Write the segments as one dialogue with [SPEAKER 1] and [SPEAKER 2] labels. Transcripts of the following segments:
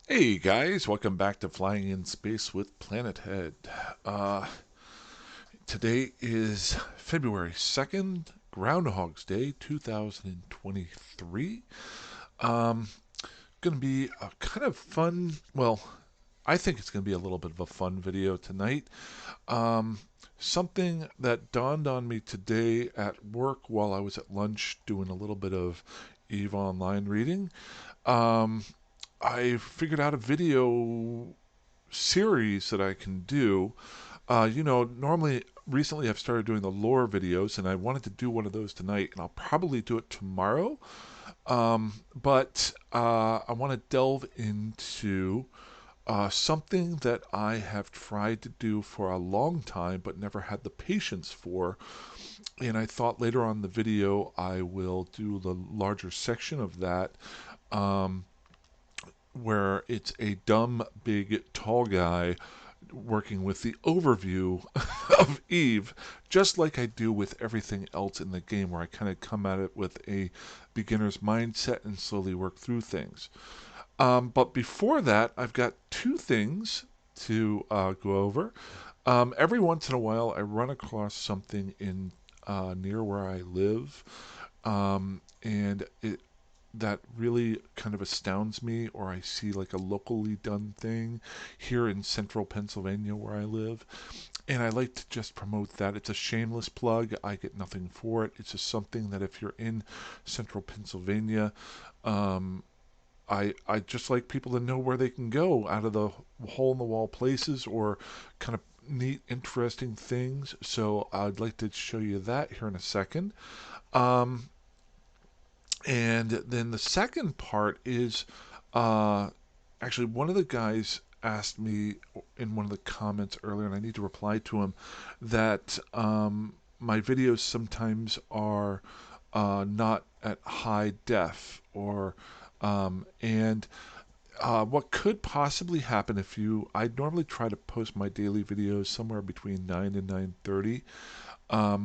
[SPEAKER 1] Hey guys, welcome back to Flying in Space with Planet Head. Uh, Today is February 2nd, Groundhog's Day 2023. Um, Gonna be a kind of fun, well, I think it's gonna be a little bit of a fun video tonight. Um, Something that dawned on me today at work while I was at lunch doing a little bit of EVE Online reading. Um, I figured out a video series that I can do. Normally, recently I've started doing the lore videos, and I wanted to do one of those tonight, and I'll probably do it tomorrow. But I want to delve into something that I have tried to do for a long time, but never had the patience for. And I thought later on in the video I will do the larger section of that. Um, where it's a dumb, big, tall guy working with the overview of Eve, just like I do with everything else in the game, where I kind of come at it with a beginner's mindset and slowly work through things. But before that, I've got two things to go over. Every once in a while, I run across something in near where I live, and it that really kind of astounds me, or I see like a locally done thing here in central Pennsylvania where I live. And I like to just promote that. It's a shameless plug. I get nothing for it. It's just something that if you're in central Pennsylvania, um, I just like people to know where they can go out of the hole in the wall places or kind of neat, interesting things. So I'd like to show you that here in a second. Um, and then the second part is uh, actually one of the guys asked me in one of the comments earlier, and I need to reply to him, that my videos sometimes are not at high def, or and what could possibly happen if you I normally try to post my daily videos somewhere between 9 and 9:30.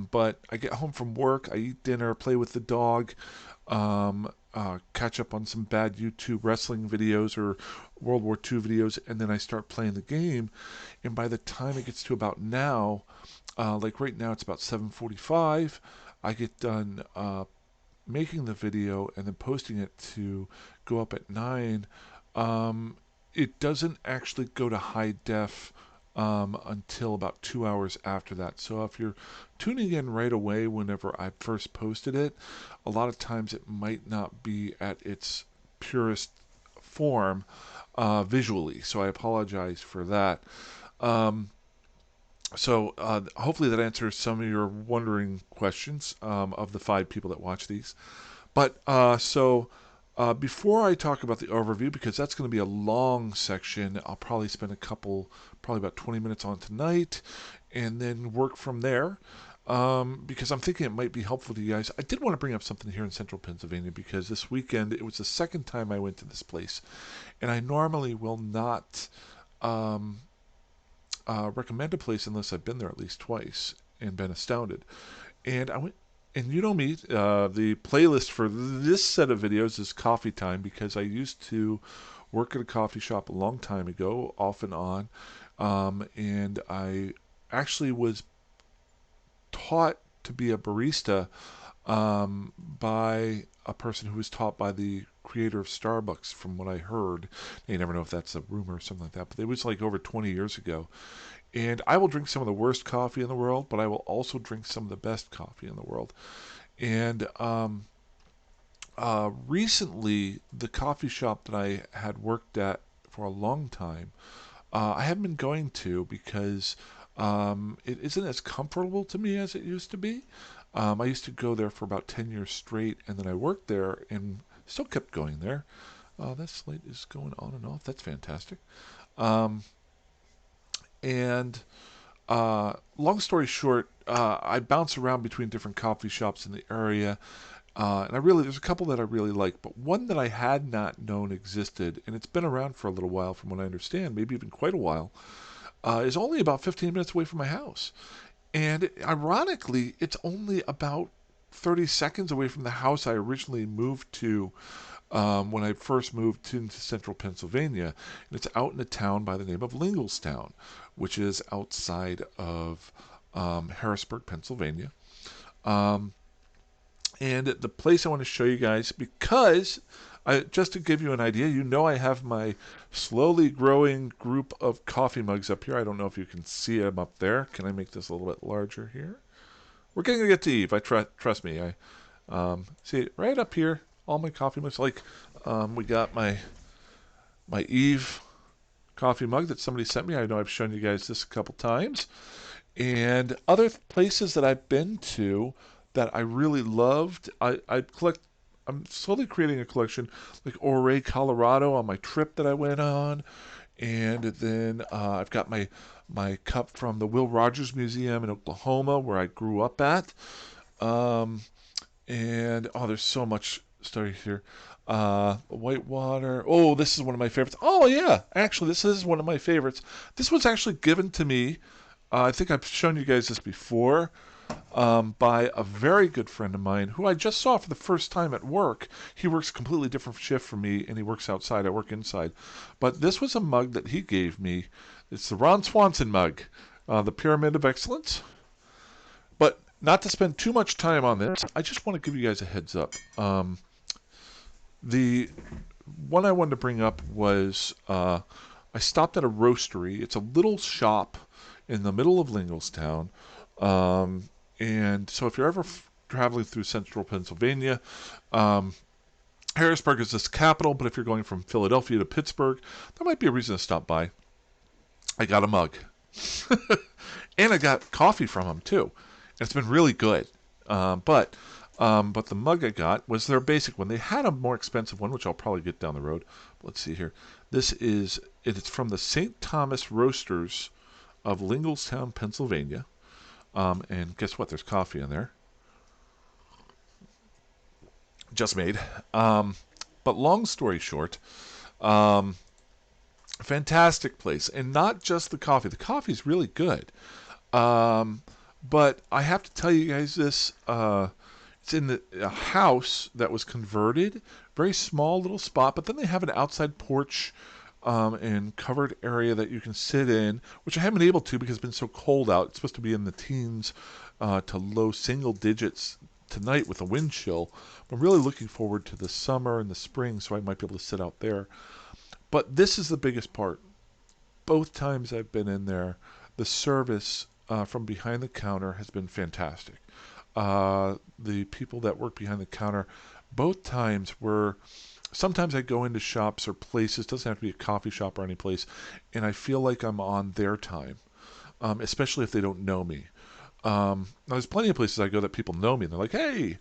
[SPEAKER 1] But I get home from work, I eat dinner, play with the dog, catch up on some bad YouTube wrestling videos or World War II videos, and then I start playing the game. And by the time it gets to about now, like right now, it's about 7:45. I get done making the video and then posting it to go up at 9. Um, it doesn't actually go to high def until about 2 hours after that. So if you're tuning in right away whenever I first posted it, a lot of times it might not be at its purest form visually. So I apologize for that. Um, so hopefully that answers some of your wondering questions of the five people that watch these. But before I talk about the overview, because that's going to be a long section, I'll probably spend probably about 20 minutes on tonight, and then work from there. Because I'm thinking it might be helpful to you guys. I did want to bring up something here in central Pennsylvania because this weekend it was the second time I went to this place, and I normally will not um, recommend a place unless I've been there at least twice and been astounded. And I went, and you know me, the playlist for this set of videos is coffee time because I used to work at a coffee shop a long time ago, off and on, and I actually was taught to be a barista by a person who was taught by the creator of Starbucks, from what I heard. You never know if that's a rumor or something like that, but it was like over 20 years ago. And I will drink some of the worst coffee in the world, but I will also drink some of the best coffee in the world. And recently, the coffee shop that I had worked at for a long time, I haven't been going to because it isn't as comfortable to me as it used to be. I used to go there for about 10 years straight, and then I worked there and still kept going there. That light is going on and off. That's fantastic. Um, and long story short, I bounce around between different coffee shops in the area, and there's a couple that I really like, but one that I had not known existed, and it's been around for a little while, from what I understand, maybe even quite a while, is only about 15 minutes away from my house. And ironically, it's only about 30 seconds away from the house I originally moved to when I first moved into central Pennsylvania. And it's out in a town by the name of Linglestown, which is outside of Harrisburg, Pennsylvania. Um, and the place I want to show you guys, because just to give you an idea, I have my slowly growing group of coffee mugs up here. I don't know if you can see them up there. Can I make this a little bit larger here? We're going to get to Eve. Trust me. I see it right up here. All my coffee mugs. Like we got my Eve coffee mug that somebody sent me. I know I've shown you guys this a couple times. And other places that I've been to that I really loved, I collect. I'm slowly creating a collection, like Ouray, Colorado, on my trip that I went on, and then I've got my cup from the Will Rogers Museum in Oklahoma, where I grew up at. Um, and there's so much story here. Whitewater. Oh, this is one of my favorites. Oh yeah, actually, this is one of my favorites. This was actually given to me. I think I've shown you guys this before, by a very good friend of mine who I just saw for the first time at work. He works a completely different shift from me, and he works outside. I work inside. But this was a mug that he gave me. It's the Ron Swanson mug, the Pyramid of Excellence. But not to spend too much time on this, I just want to give you guys a heads up. The one I wanted to bring up was I stopped at a roastery. It's a little shop in the middle of Linglestown. And so if you're ever traveling through central Pennsylvania, Harrisburg is this capital, but if you're going from Philadelphia to Pittsburgh, that might be a reason to stop by. I got a mug. And I got coffee from them too. And it's been really good. But the mug I got was their basic one. They had a more expensive one, which I'll probably get down the road. Let's see here. It's from the St. Thomas Roasters of Linglestown, Pennsylvania. And guess what? There's coffee in there. Just made. But long story short, um, fantastic place. And not just the coffee. The coffee's really good. Um, but I have to tell you guys this. It's in a house that was converted. Very small little spot. But then they have an outside porch and covered area that you can sit in, which I haven't been able to because it's been so cold out. It's supposed to be in the teens to low single digits tonight with a wind chill. I'm really looking forward to the summer and the spring, so I might be able to sit out there. But this is the biggest part. Both times I've been in there, the service from behind the counter has been fantastic. The people that work behind the counter, both times were. Sometimes I go into shops or places, doesn't have to be a coffee shop or any place, and I feel like I'm on their time, especially if they don't know me. Now there's plenty of places I go that people know me, and they're like, hey,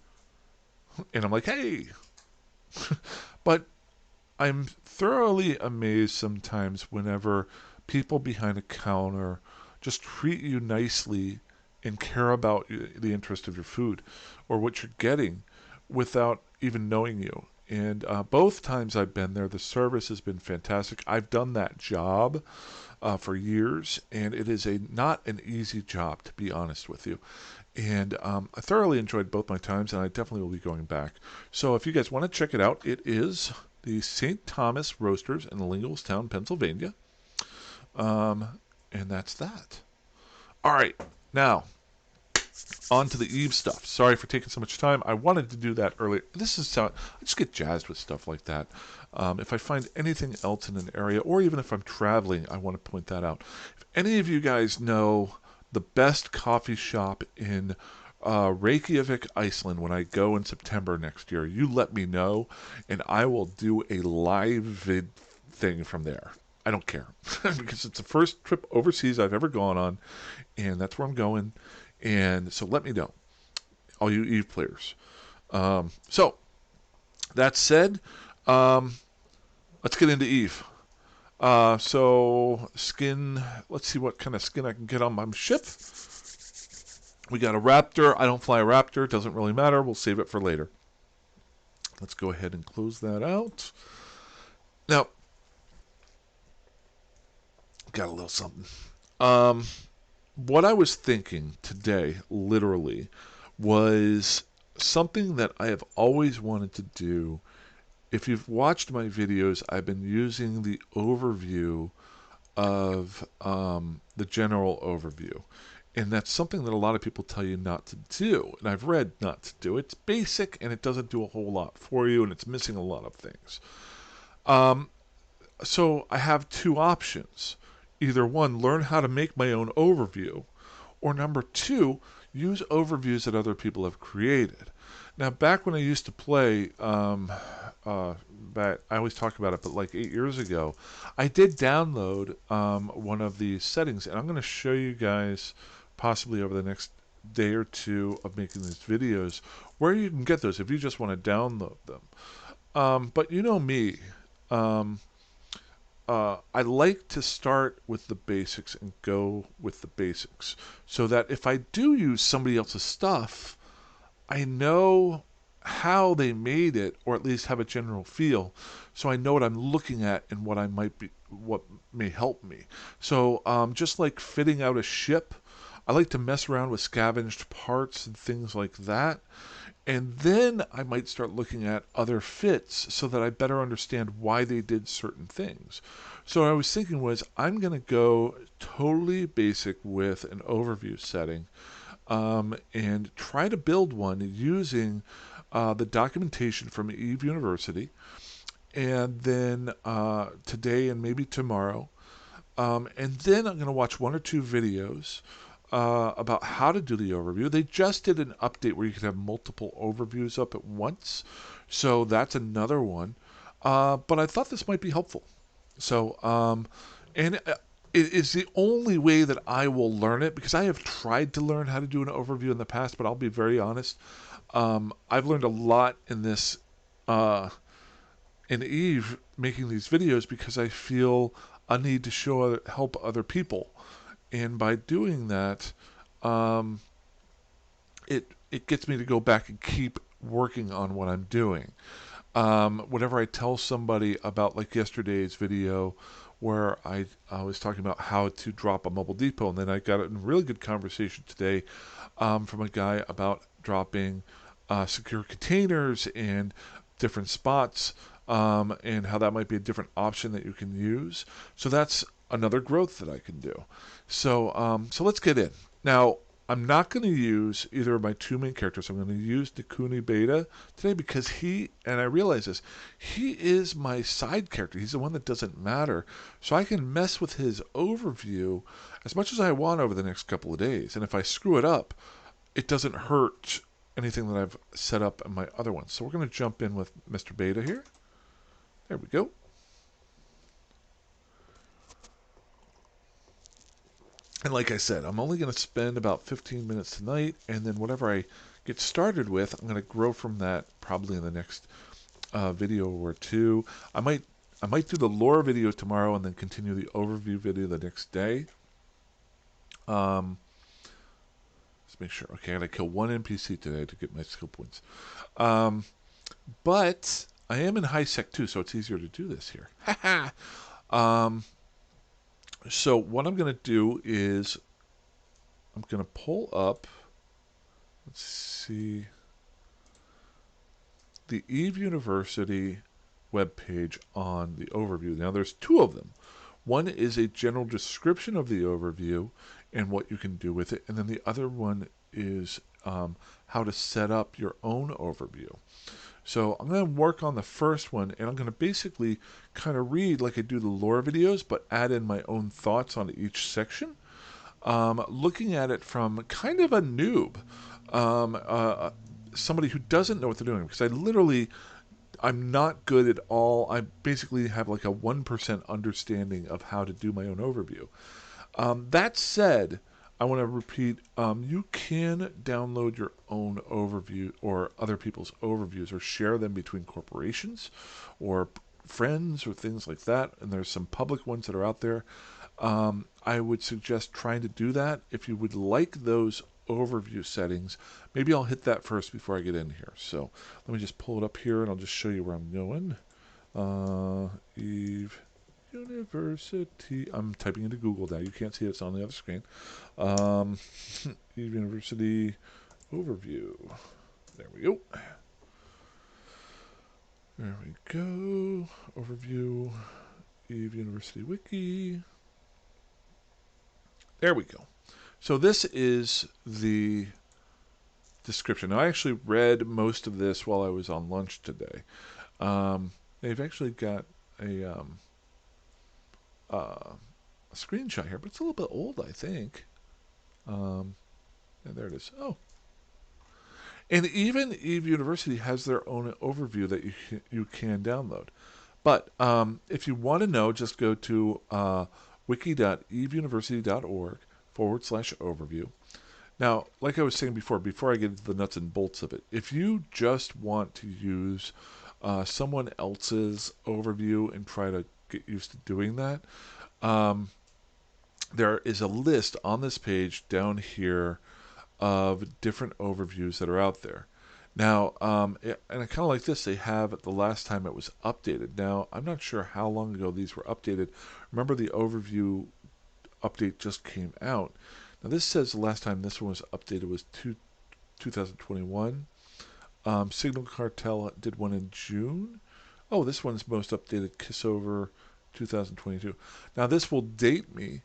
[SPEAKER 1] and I'm like, hey. But I'm thoroughly amazed sometimes whenever people behind a counter just treat you nicely and care about the interest of your food or what you're getting without even knowing you. And both times I've been there, the service has been fantastic. I've done that job for years, and it is not an easy job, to be honest with you. And I thoroughly enjoyed both my times, and I definitely will be going back. So if you guys want to check it out, it is the St. Thomas Roasters in Linglestown, Pennsylvania. And that's that. All right, now on to the Eve stuff. Sorry for taking so much time. I wanted to do that earlier. I just get jazzed with stuff like that. If I find anything else in an area, or even if I'm traveling, I want to point that out. If any of you guys know the best coffee shop in Reykjavik, Iceland, when I go in September next year, you let me know, and I will do a live vid thing from there. I don't care because it's the first trip overseas I've ever gone on, and that's where I'm going. And so let me know, all you Eve players. So that said, let's get into Eve. So skin, let's see what kind of skin I can get on my ship. We got a Raptor. I don't fly a Raptor. It doesn't really matter. We'll save it for later. Let's go ahead and close that out. Now, got a little something. What I was thinking today, literally, was something that I have always wanted to do, if you've watched my videos, I've been using the overview of the general overview. And that's something that a lot of people tell you not to do. And I've read not to do. It's basic and it doesn't do a whole lot for you and it's missing a lot of things. Um, so I have two options. Either one, learn how to make my own overview, or number two, use overviews that other people have created. Now, back when I used to play, back, I always talk about it, but like 8 years ago, I did download one of these settings, and I'm going to show you guys possibly over the next day or two of making these videos where you can get those if you just want to download them. But you know me. Um, I like to start with the basics and go with the basics so that if I do use somebody else's stuff, I know how they made it, or at least have a general feel, so I know what I'm looking at and what may help me. So just like fitting out a ship, I like to mess around with scavenged parts and things like that. And then I might start looking at other fits so that I better understand why they did certain things. So what I was thinking was I'm going to go totally basic with an overview setting and try to build one using the documentation from Eve University. And then today and maybe tomorrow, and then I'm going to watch one or two videos about how to do the overview. They just did an update where you can have multiple overviews up at once. So that's another one. But I thought this might be helpful. So, and it is the only way that I will learn it because I have tried to learn how to do an overview in the past, but I'll be very honest. I've learned a lot in this, in Eve, making these videos because I feel a need to help other people. And by doing that, um, it gets me to go back and keep working on what I'm doing. Whenever I tell somebody about like yesterday's video where I was talking about how to drop a mobile depot, and then I got a really good conversation today from a guy about dropping secure containers and different spots, and how that might be a different option that you can use. So that's another growth that I can do. So let's get in. Now, I'm not going to use either of my two main characters. I'm going to use Nikuni Beta today because and I realize this, he is my side character. He's the one that doesn't matter. So I can mess with his overview as much as I want over the next couple of days. And if I screw it up, it doesn't hurt anything that I've set up in my other ones. So we're going to jump in with Mr. Beta here. There we go. And like I said, I'm only going to spend about 15 minutes tonight, and then whatever I get started with, I'm going to grow from that probably in the next video or two. I might do the lore video tomorrow and then continue the overview video the next day. Let's make sure. Okay, I got to kill one NPC today to get my skill points. But I am in high sec too, so it's easier to do this here. So what I'm going to do is I'm going to pull up, let's see, the Eve University webpage on the overview. Now there's two of them. One is a general description of the overview and what you can do with it, and then the other one is how to set up your own overview. So I'm going to work on the first one, and I'm going to basically kind of read like I do the lore videos, but add in my own thoughts on each section. Looking at it from kind of a noob, somebody who doesn't know what they're doing, because I'm not good at all. I basically have like a 1% understanding of how to do my own overview. That said, I want to repeat, you can download your own overview or other people's overviews or share them between corporations or friends or things like that. And there's some public ones that are out there. I would suggest trying to do that. If you would like those overview settings, maybe I'll hit that first before I get in here. So let me just pull it up here and I'll just show you where I'm going. Eve University. I'm typing into Google now. You can't see it. It's on the other screen. Eve University overview. There we go. There we go. Overview, Eve University Wiki. There we go. So this is the description. Now, I actually read most of this while I was on lunch today. They've actually got a screenshot here, but it's a little bit old, I think. And there it is. Oh, and even Eve University has their own overview that you can download. But if you want to know, just go to wiki.eveuniversity.org/overview. Now, like I was saying before I get into the nuts and bolts of it, if you just want to use someone else's overview and try to get used to doing that, there is a list on this page down here of different overviews that are out there. Now, and I kind of like this. They have the last time it was updated. Now, I'm not sure how long ago these were updated. Remember, the overview update just came out. Now, this says the last time this one was updated was 2021. Signal Cartel did one in June. Oh, this one's most updated, Kissover 2022. Now, this will date me.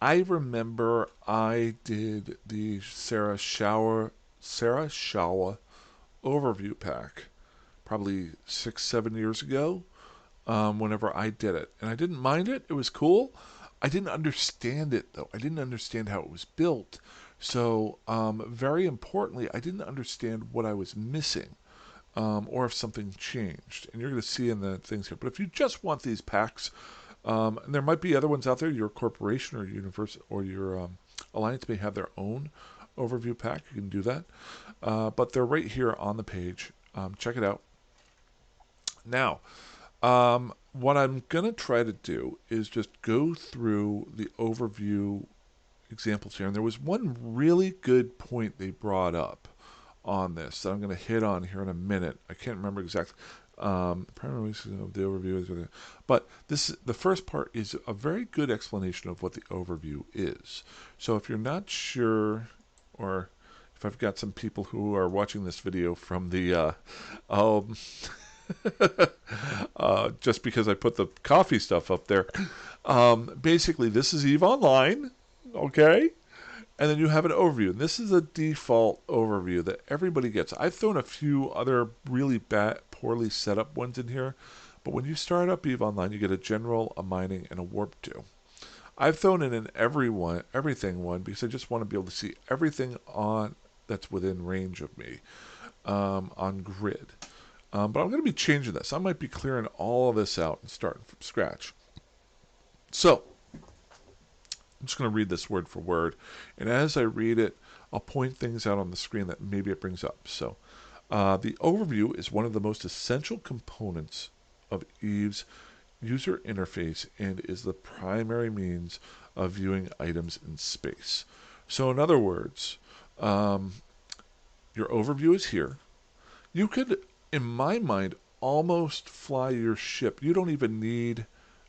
[SPEAKER 1] I remember I did the Sarah Shower overview pack probably 6-7 years ago, whenever I did it. And I didn't mind it. It was cool. I didn't understand it, though. I didn't understand how it was built. So, very importantly, I didn't understand what I was missing, or if something changed. And you're going to see in the things here. But if you just want these packs, and there might be other ones out there, your corporation or university or your alliance may have their own overview pack. You can do that. But they're right here on the page. Check it out. Now, what I'm going to try to do is just go through the overview examples here. And there was one really good point they brought up on this that I'm going to hit on here in a minute. I can't remember exactly. Primary of the overview, but the first part is a very good explanation of what the overview is. So if you're not sure, or if I've got some people who are watching this video from the just because I put the coffee stuff up there, basically this is Eve Online, okay? And then you have an overview. And this is a default overview that everybody gets. I've thrown a few other really poorly set up ones in here. But when you start up Eve Online, you get a general, a mining, and a warp 2. I've thrown it in everything one because I just want to be able to see everything on that's within range of me on grid. But I'm going to be changing this. I might be clearing all of this out and starting from scratch. So, I'm just going to read this word for word. And as I read it, I'll point things out on the screen that maybe it brings up. So, the overview is one of the most essential components of Eve's user interface and is the primary means of viewing items in space. So, in other words, your overview is here. You could, in my mind, almost fly your ship. You don't even need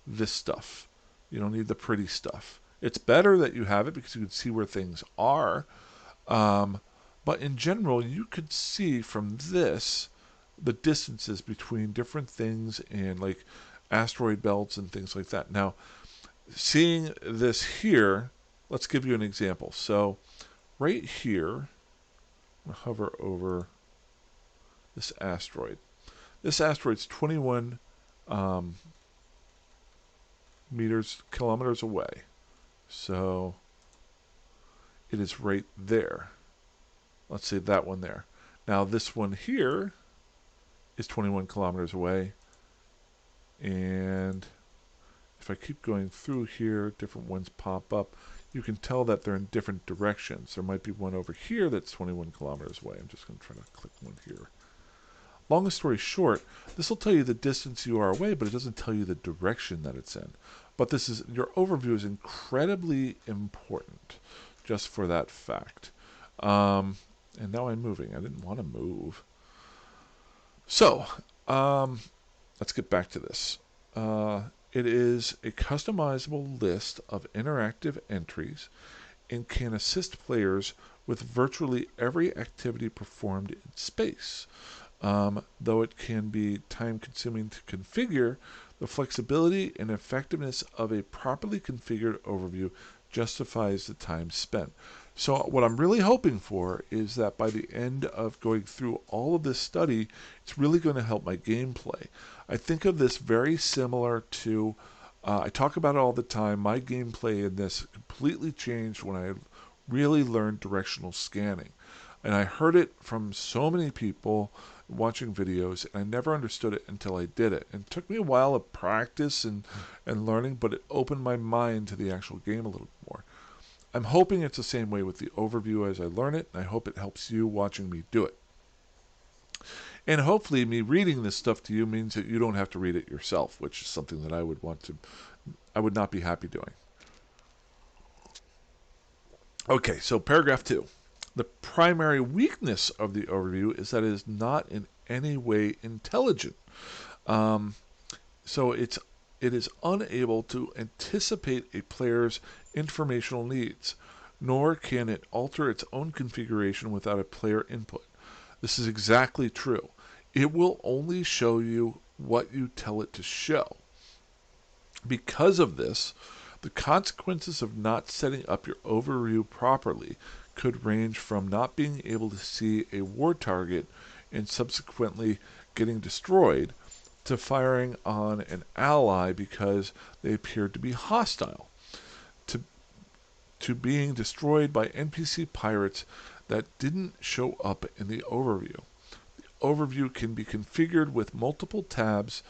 [SPEAKER 1] this stuff. You don't need the pretty stuff. It's better that you have it because you can see where things are. But in general, you could see from this the distances between different things and like asteroid belts and things like that. Now, seeing this here, let's give you an example. So right here, I'll hover over this asteroid. This asteroid's 21 kilometers away. So it is right there. Let's say that one there. Now this one here is 21 kilometers away. And if I keep going through here, different ones pop up. You can tell that they're in different directions. There might be one over here that's 21 kilometers away. I'm just going to try to click one here. Long story short, this will tell you the distance you are away, but it doesn't tell you the direction that it's in. But this is, your overview is incredibly important just for that fact. And now I'm moving. I didn't want to move. So, let's get back to this. It is a customizable list of interactive entries and can assist players with virtually every activity performed in space. Though it can be time consuming to configure, the flexibility and effectiveness of a properly configured overview justifies the time spent. So, what I'm really hoping for is that by the end of going through all of this study, it's really going to help my gameplay. I think of this very similar to, I talk about it all the time, my gameplay in this completely changed when I really learned directional scanning. And I heard it from so many people watching videos, and I never understood it until I did it. And it took me a while of practice and learning, but it opened my mind to the actual game a little bit more. I'm hoping it's the same way with the overview as I learn it, and I hope it helps you watching me do it. And hopefully me reading this stuff to you means that you don't have to read it yourself, which is something that I would not be happy doing. Okay, so paragraph 2. The primary weakness of the overview is that it is not in any way intelligent. Um, so it is unable to anticipate a player's informational needs, nor can it alter its own configuration without a player input. This is exactly true. It will only show you what you tell it to show. Because of this, the consequences of not setting up your overview properly could range from not being able to see a war target and subsequently getting destroyed to firing on an ally because they appeared to be hostile, to, to being destroyed by NPC pirates that didn't show up in the overview. The overview can be configured with multiple tabs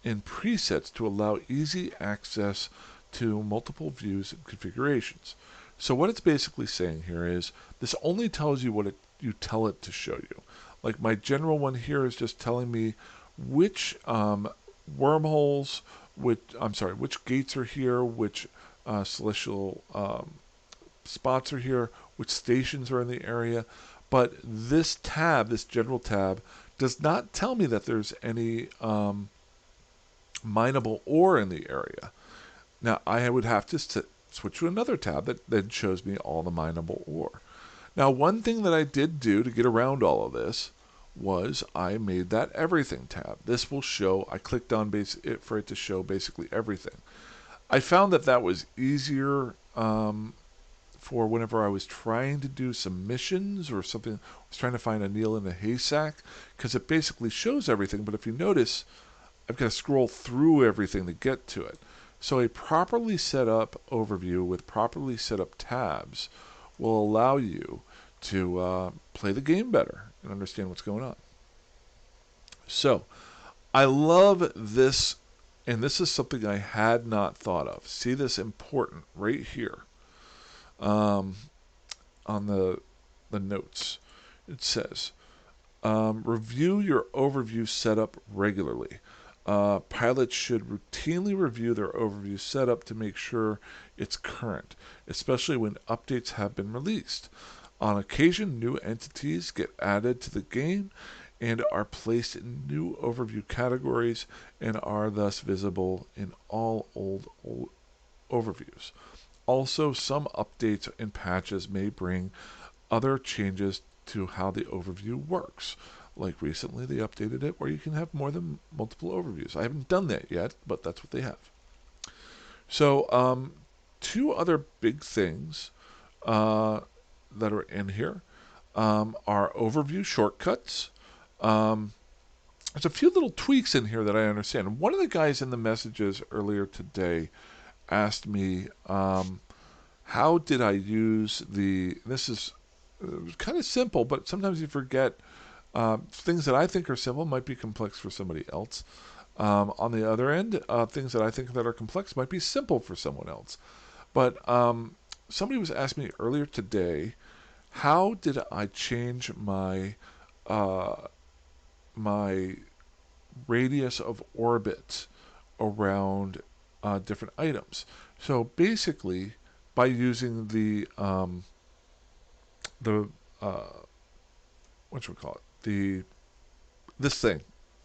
[SPEAKER 1] and presets to allow easy access to multiple views and configurations. So what it's basically saying here is this only tells you what you tell it to show you. Like my general one here is just telling me which wormholes, which gates are here, which celestial spots are here, which stations are in the area. But this tab, this general tab, does not tell me that there's any mineable ore in the area. Now, I would have to switch to another tab that then shows me all the mineable ore. Now, one thing that I did do to get around all of this was I made that everything tab. This will show, I clicked on for it to show basically everything. I found that that was easier for whenever I was trying to do some missions or something. I was trying to find a needle in a haystack because it basically shows everything. But if you notice, I've got to scroll through everything to get to it. So a properly set up overview with properly set up tabs will allow you to play the game better and understand what's going on. So I love this, and this is something I had not thought of. See this important right here on the notes. It says, review your overview setup regularly. Pilots should routinely review their overview setup to make sure it's current, especially when updates have been released. On occasion, new entities get added to the game and are placed in new overview categories and are thus visible in all old overviews. Also, some updates and patches may bring other changes to how the overview works. Like recently, they updated it where you can have more than multiple overviews. I haven't done that yet, but that's what they have. So, two other big things that are in here are overview shortcuts. There's a few little tweaks in here that I understand. One of the guys in the messages earlier today asked me, how did I use this is kind of simple, but sometimes you forget things that I think are simple might be complex for somebody else. On the other end, things that I think that are complex might be simple for someone else. But somebody was asking me earlier today, how did I change my radius of orbit around different items? So basically, by using the what should we call it? This thing,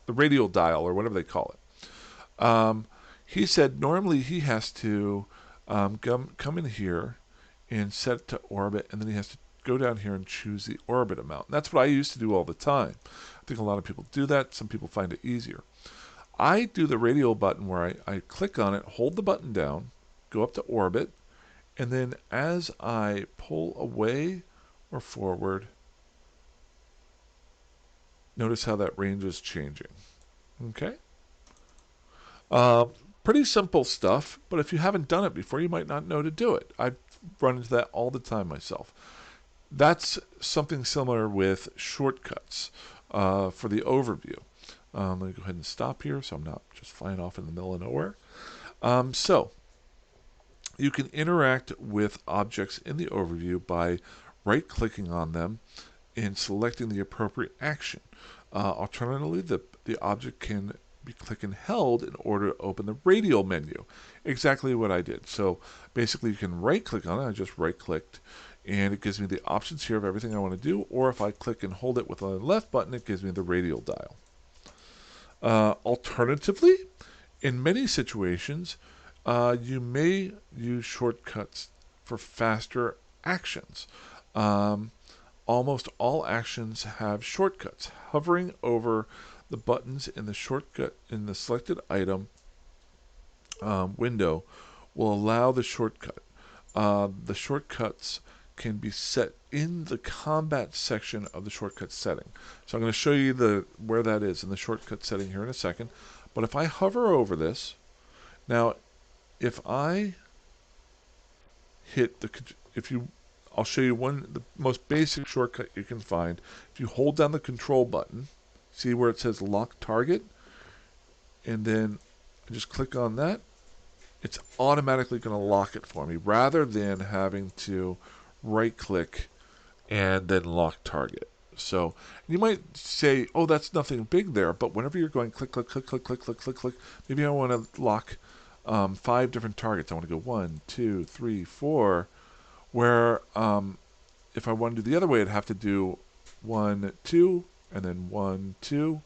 [SPEAKER 1] the radial dial or whatever they call it. He said normally he has to come in here and set it to orbit, and then he has to go down here and choose the orbit amount. And that's what I used to do all the time. think a lot of people do that. Some people find it easier. I do the radial button where I click on it, hold the button down, go up to orbit, and then as I pull away or forward, notice how that range is changing. Okay? Uh, Pretty simple stuff, but if you haven't done it before, you might not know to do it. I run into that all the time myself. That's something similar with shortcuts for the overview. Let me go ahead and stop here so I'm not just flying off in the middle of nowhere. So you can interact with objects in the overview by right-clicking on them and selecting the appropriate action. Alternatively, the object can be click and held in order to open the radial menu. Exactly what I did. So basically you can right-click on it. I just right-clicked and it gives me the options here of everything I want to do, or if I click and hold it with the left button, it gives me the radial dial. Alternatively, in many situations, you may use shortcuts for faster actions. Almost all actions have shortcuts. Hovering over the buttons in the shortcut in the selected item window will allow the shortcut. The shortcuts can be set in the combat section of the shortcut setting. So I'm going to show you where that is in the shortcut setting here in a second. But if I hover over this, now if I hit I'll show you the most basic shortcut you can find. If you hold down the control button, see where it says lock target, and then I just click on that, it's automatically going to lock it for me rather than having to right click and then lock target. So you might say, oh, that's nothing big there, but whenever you're going click, click, click, click, click, click, click, click, maybe I want to lock 5 different targets. I want to go 1, 2, 3, 4, where if I want to do the other way, I'd have to do 1, 2, and then 1, 2,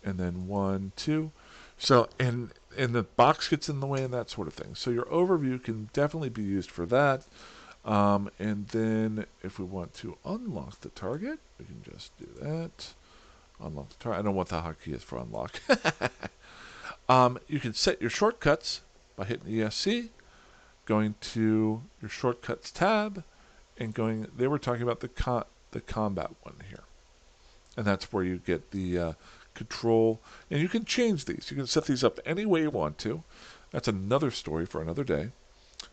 [SPEAKER 1] and then 1, 2. So, and the box gets in the way and that sort of thing. So your overview can definitely be used for that. And then if we want to unlock the target, we can just do that. Unlock the target. I don't know what the hotkey is for unlock. You can set your shortcuts by hitting ESC, going to your shortcuts tab, and going. They were talking about the combat one here, and that's where you get the control. And you can change these. You can set these up any way you want to. That's another story for another day.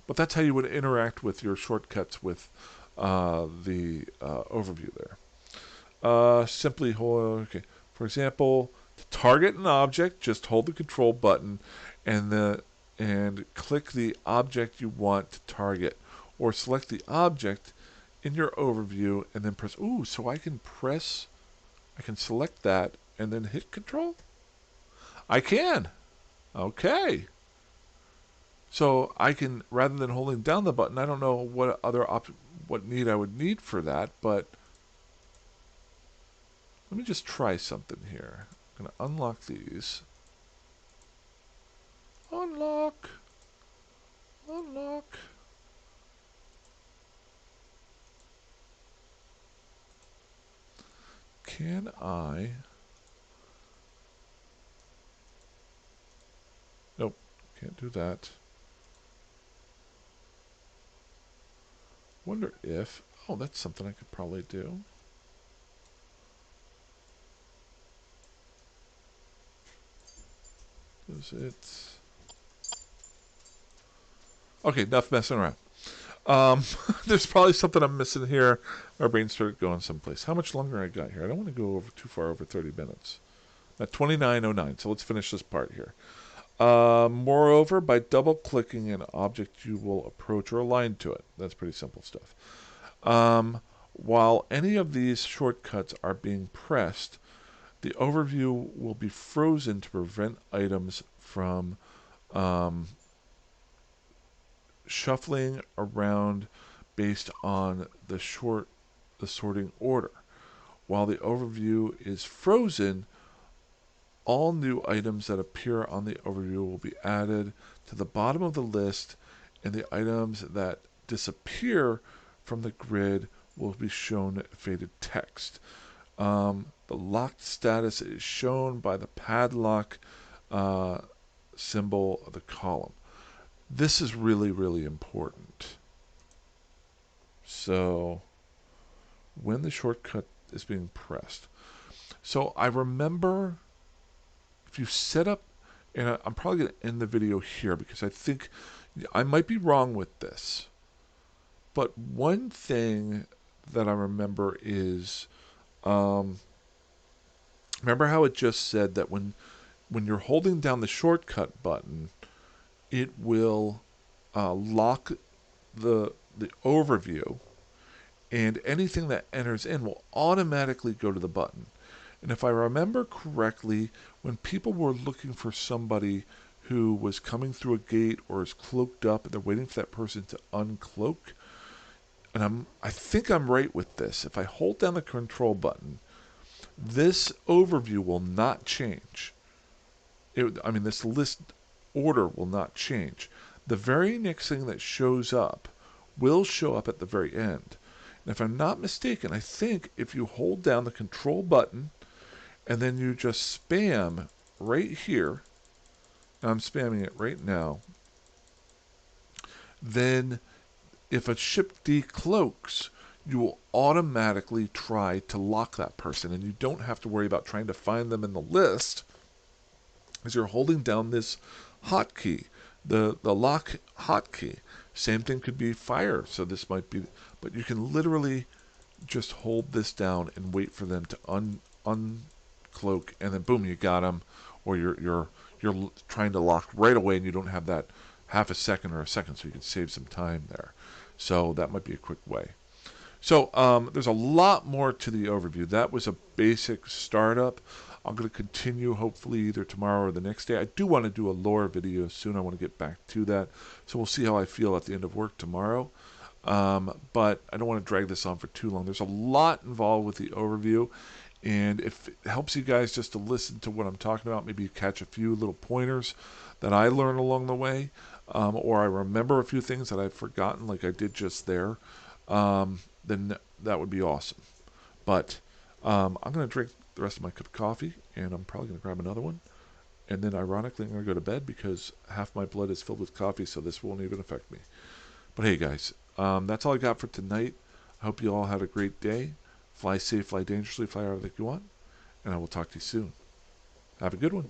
[SPEAKER 1] But that's how you would interact with your shortcuts with the overview there. Simply hold. Okay. For example, to target an object, just hold the control button and click the object you want to target, or select the object in your overview and then press. Ooh, so I can select that and then hit control. I can. Okay. So I can, rather than holding down the button, I don't know what need I would need for that, but let me just try something here. I'm going to unlock these. Unlock. Unlock. Can I? Nope, can't do that. Wonder if, oh, that's something I could probably do. Is it? Okay, enough messing around. There's probably something I'm missing here. My brain started going someplace. How much longer I got here? I don't want to go over too far over 30 minutes. At 29:09, so let's finish this part here. Moreover, by double-clicking an object, you will approach or align to it. That's pretty simple stuff. While any of these shortcuts are being pressed, the overview will be frozen to prevent items from shuffling around based on the sorting order. While the overview is frozen, all new items that appear on the overview will be added to the bottom of the list, and the items that disappear from the grid will be shown faded text. The locked status is shown by the padlock uh, symbol of the column. This is really, really important. So when the shortcut is being pressed. So I remember if you set up, and I'm probably going to end the video here because I think I might be wrong with this. But one thing that I remember is, remember how it just said that when you're holding down the shortcut button, it will lock the overview, and anything that enters in will automatically go to the button. And if I remember correctly, when people were looking for somebody who was coming through a gate or is cloaked up and they're waiting for that person to uncloak, and I think I'm right with this. If I hold down the control button, this overview will not change. This list order will not change. The very next thing that shows up will show up at the very end. And if I'm not mistaken, I think if you hold down the control button and then you just spam right here, and I'm spamming it right now, then if a ship decloaks, you will automatically try to lock that person, and you don't have to worry about trying to find them in the list as you're holding down this hotkey, the lock hotkey. Same thing could be fire, so this might be, but you can literally just hold this down and wait for them to uncloak, and then boom, you got them, or you're trying to lock right away, and you don't have that half a second or a second, so you can save some time there. So that might be a quick way. So there's a lot more to the overview. That was a basic startup. I'm going to continue hopefully either tomorrow or the next day. I do want to do a lore video soon. I want to get back to that. So we'll see how I feel at the end of work tomorrow. But I don't want to drag this on for too long. There's a lot involved with the overview. And if it helps you guys just to listen to what I'm talking about, maybe you catch a few little pointers that I learned along the way, or I remember a few things that I've forgotten like I did just there, then that would be awesome. But I'm going to drink the rest of my cup of coffee, and I'm probably going to grab another one. And then, ironically, I'm going to go to bed because half my blood is filled with coffee, so this won't even affect me. But hey, guys, that's all I got for tonight. I hope you all had a great day. Fly safe, fly dangerously, fly however you want. And I will talk to you soon. Have a good one.